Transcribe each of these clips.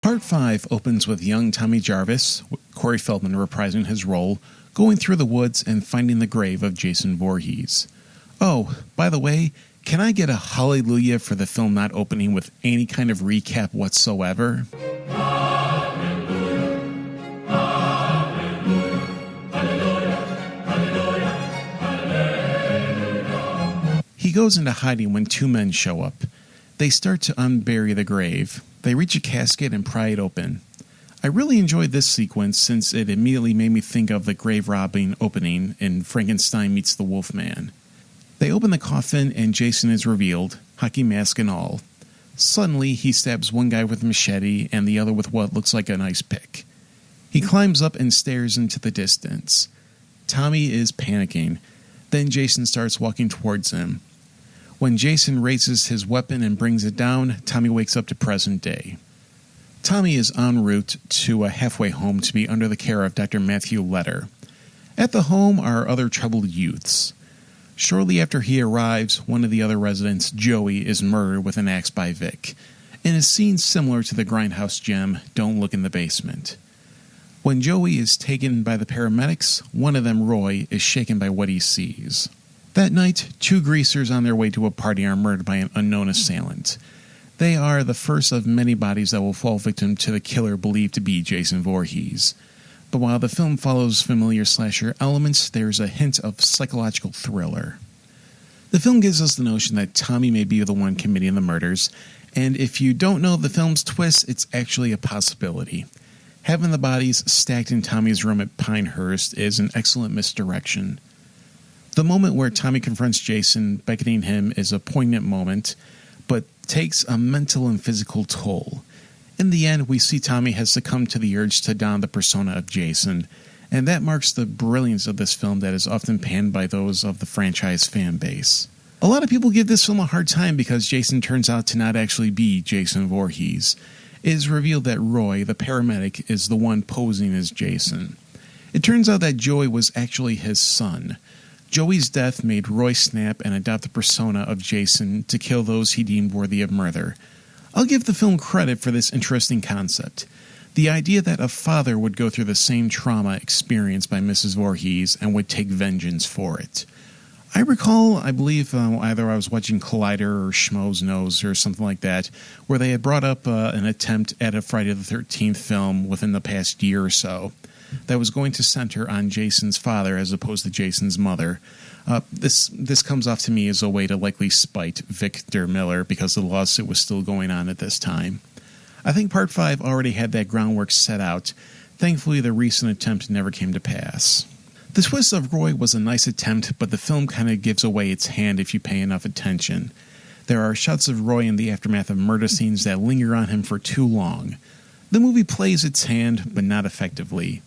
Part 5 opens with young Tommy Jarvis, Corey Feldman reprising his role, going through the woods and finding the grave of Jason Voorhees. Oh, by the way, can I get a hallelujah for the film not opening with any kind of recap whatsoever? He goes into hiding when two men show up. They start to unbury the grave. They reach a casket and pry it open. I really enjoyed this sequence since it immediately made me think of the grave robbing opening in Frankenstein Meets the Wolfman. They open the coffin and Jason is revealed, hockey mask and all. Suddenly, he stabs one guy with a machete and the other with what looks like an ice pick. He climbs up and stares into the distance. Tommy is panicking. Then Jason starts walking towards him. When Jason raises his weapon and brings it down, Tommy wakes up to present day. Tommy is en route to a halfway home to be under the care of Dr. Matthew Letter. At the home are other troubled youths. Shortly after he arrives, one of the other residents, Joey, is murdered with an axe by Vic, in a scene similar to the Grindhouse gem, Don't Look in the Basement. When Joey is taken by the paramedics, one of them, Roy, is shaken by what he sees. That night, two greasers on their way to a party are murdered by an unknown assailant. They are the first of many bodies that will fall victim to the killer believed to be Jason Voorhees. But while the film follows familiar slasher elements, there's a hint of psychological thriller. The film gives us the notion that Tommy may be the one committing the murders, and if you don't know the film's twist, it's actually a possibility. Having the bodies stacked in Tommy's room at Pinehurst is an excellent misdirection. The moment where Tommy confronts Jason, beckoning him, is a poignant moment, but takes a mental and physical toll. In the end, we see Tommy has succumbed to the urge to don the persona of Jason, and that marks the brilliance of this film that is often panned by those of the franchise fan base. A lot of people give this film a hard time because Jason turns out to not actually be Jason Voorhees. It is revealed that Roy, the paramedic, is the one posing as Jason. It turns out that Joey was actually his son. Joey's death made Roy snap and adopt the persona of Jason to kill those he deemed worthy of murder. I'll give the film credit for this interesting concept. The idea that a father would go through the same trauma experienced by Mrs. Voorhees and would take vengeance for it. I recall, I believe, either I was watching Collider or Schmo's Nose or something like that, where they had brought up an attempt at a Friday the 13th film within the past year or so that was going to center on Jason's father as opposed to Jason's mother. This comes off to me as a way to likely spite Victor Miller because the lawsuit was still going on at this time. I think Part 5 already had that groundwork set out. Thankfully, the recent attempt never came to pass. The twist of Roy was a nice attempt, but the film kind of gives away its hand if you pay enough attention. There are shots of Roy in the aftermath of murder scenes that linger on him for too long. The movie plays its hand, but not effectively.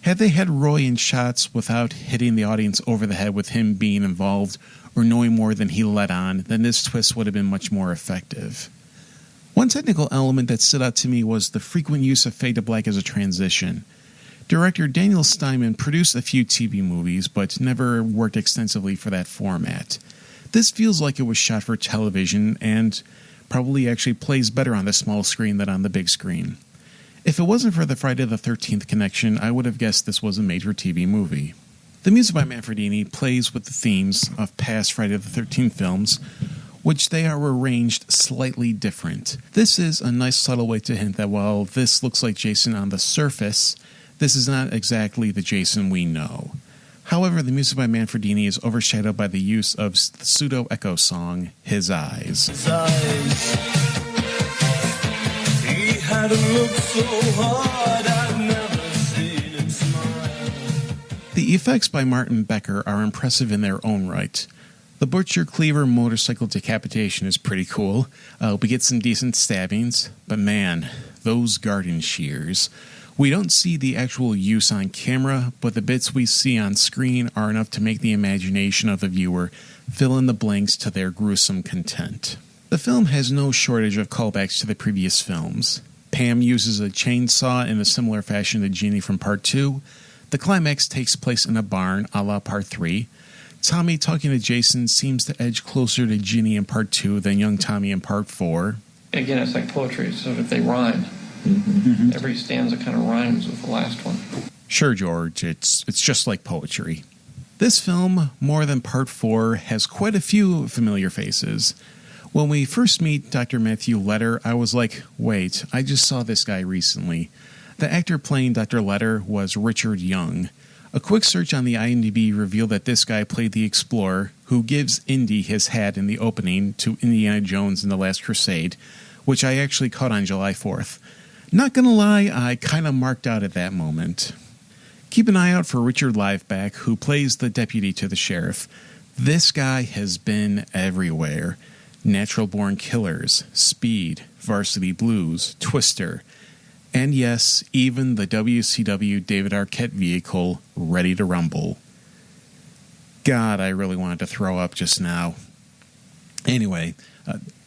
Had they had Roy in shots without hitting the audience over the head with him being involved or knowing more than he let on, then this twist would have been much more effective. One technical element that stood out to me was the frequent use of fade to black as a transition. Director Daniel Steinman produced a few TV movies, but never worked extensively for that format. This feels like it was shot for television and probably actually plays better on the small screen than on the big screen. If it wasn't for the Friday the 13th connection, I would have guessed this was a made-for-TV movie. The music by Manfredini plays with the themes of past Friday the 13th films, which they are arranged slightly different. This is a nice subtle way to hint that while this looks like Jason on the surface, this is not exactly the Jason we know. However, the music by Manfredini is overshadowed by the use of the pseudo-echo song, His Eyes. His eyes. He had a look so hard, I've never seen him smile. The effects by Martin Becker are impressive in their own right. The Butcher Cleaver motorcycle decapitation is pretty cool. We get some decent stabbings, but man, those garden shears. We don't see the actual use on camera, but the bits we see on screen are enough to make the imagination of the viewer fill in the blanks to their gruesome content. The film has no shortage of callbacks to the previous films. Pam uses a chainsaw in a similar fashion to Jeannie from Part 2. The climax takes place in a barn, a la Part 3. Tommy talking to Jason seems to edge closer to Ginny in Part 2 than young Tommy in Part 4. Again, it's like poetry, so if they rhyme, Every stanza kind of rhymes with the last one. Sure, George, it's just like poetry. This film, more than Part 4, has quite a few familiar faces. When we first meet Dr. Matthew Letter, I was like, wait, I just saw this guy recently. The actor playing Dr. Letter was Richard Young. A quick search on the IMDb revealed that this guy played the explorer who gives Indy his hat in the opening to Indiana Jones and the Last Crusade, which I actually caught on July 4th. Not gonna lie, I kinda marked out at that moment. Keep an eye out for Richard Liveback, who plays the deputy to the sheriff. This guy has been everywhere. Natural Born Killers, Speed, Varsity Blues, Twister, and yes, even the WCW David Arquette vehicle, Ready to Rumble. God, I really wanted to throw up just now. Anyway,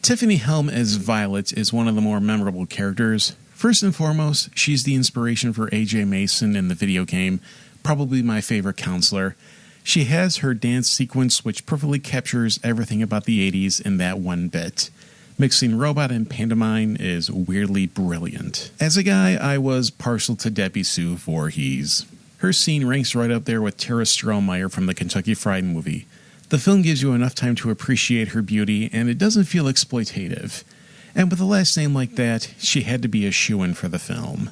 Tiffany Helm as Violet is one of the more memorable characters. First and foremost, she's the inspiration for AJ Mason in the video game, probably my favorite counselor. She has her dance sequence which perfectly captures everything about the 80s in that one bit. Mixing robot and pantomime is weirdly brilliant. As a guy, I was partial to Debbie Sue Voorhees. Her scene ranks right up there with Tara Strohmeyer from the Kentucky Fried Movie. The film gives you enough time to appreciate her beauty, and it doesn't feel exploitative. And with a last name like that, she had to be a shoo-in for the film.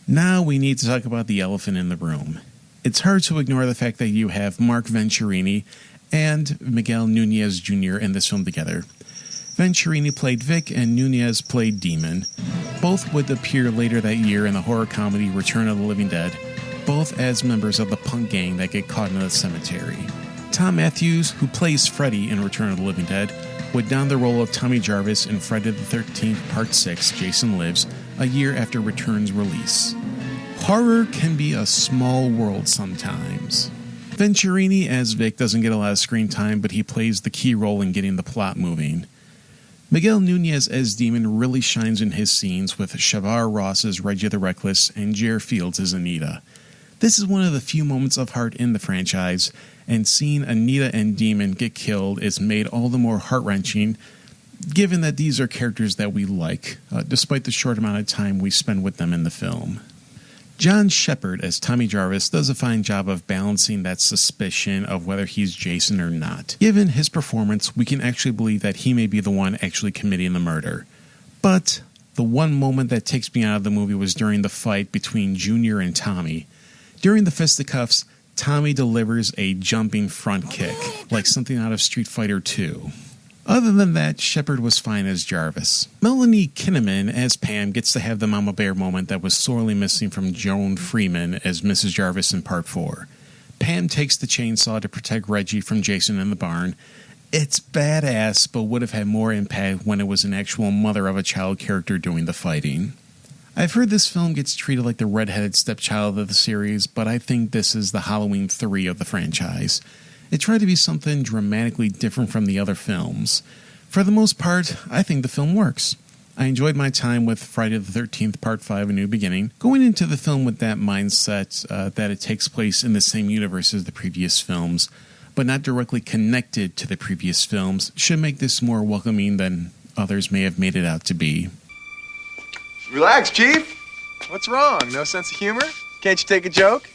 Now we need to talk about the elephant in the room. It's hard to ignore the fact that you have Mark Venturini and Miguel Nunez Jr. in this film together. Venturini played Vic and Nunez played Demon. Both would appear later that year in the horror comedy Return of the Living Dead, both as members of the punk gang that get caught in the cemetery. Tom Matthews, who plays Freddy in Return of the Living Dead, would don the role of Tommy Jarvis in Friday the 13th Part 6, Jason Lives, a year after Return's release. Horror can be a small world sometimes. Venturini as Vic doesn't get a lot of screen time, but he plays the key role in getting the plot moving. Miguel Nunez as Demon really shines in his scenes with Shavar Ross as Reggie the Reckless and Jer Fields as Anita. This is one of the few moments of heart in the franchise, and seeing Anita and Demon get killed is made all the more heart-wrenching, given that these are characters that we like, despite the short amount of time we spend with them in the film. John Shepard as Tommy Jarvis does a fine job of balancing that suspicion of whether he's Jason or not. Given his performance, we can actually believe that he may be the one actually committing the murder. But the one moment that takes me out of the movie was during the fight between Junior and Tommy. During the fisticuffs, Tommy delivers a jumping front kick, like something out of Street Fighter II. Other than that, Shepard was fine as Jarvis. Melanie Kinnaman as Pam gets to have the Mama Bear moment that was sorely missing from Joan Freeman as Mrs. Jarvis in Part 4. Pam takes the chainsaw to protect Reggie from Jason in the barn. It's badass, but would have had more impact when it was an actual mother-of-a-child character doing the fighting. I've heard this film gets treated like the redheaded stepchild of the series, but I think this is the Halloween 3 of the franchise. It tried to be something dramatically different from the other films. For the most part, I think the film works. I enjoyed my time with Friday the 13th Part 5 A New Beginning. Going into the film with that mindset that it takes place in the same universe as the previous films, but not directly connected to the previous films, should make this more welcoming than others may have made it out to be. Relax, Chief. What's wrong? No sense of humor? Can't you take a joke?